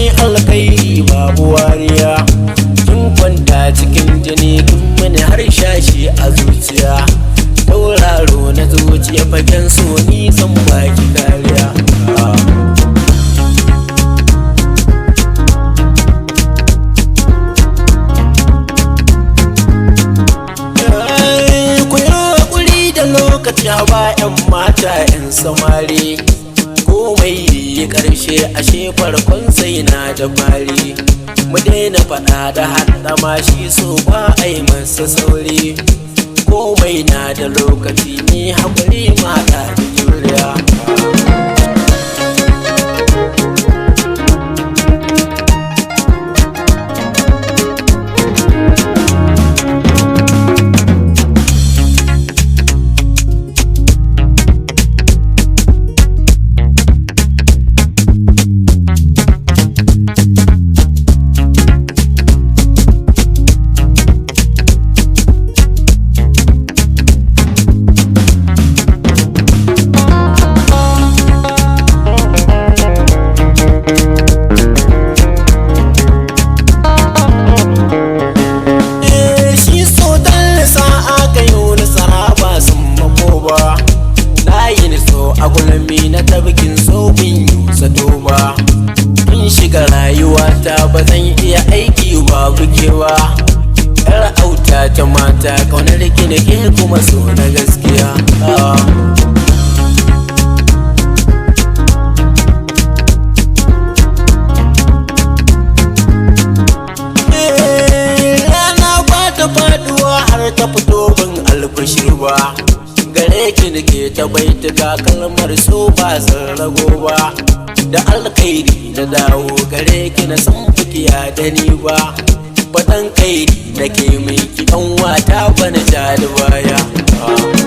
mai alkai babu wariya, kin kwanta cikin jini kin mini har shashi a zuciya, tauraro na zuciya fagen so ni zan baki kariya. Lokaci ba 'yan mata 'yan samari, komai yi karshe ashe farkon sai na da fari. Mu daina faɗa da haɗama shi so ba a yi masa sauri, komai na da lokaci ni haƙuri mata da juriya. A gulmi na tabbikin sobin yusa doba, in shiga rayuwata ba zan iya aiki babu kewa. Yar auta ta mata kaunar ki da ke kuma so na gaskiya. Rana ba ta faduwa har ta fito ban albashir ba, gare ki nake ta baituka kalmar so ba zan rago ba. Da alkhairi na dawo gare ki na san fikiya da ni ba, faɗan kairi nake mai ki ɗan wata bana ja da baya.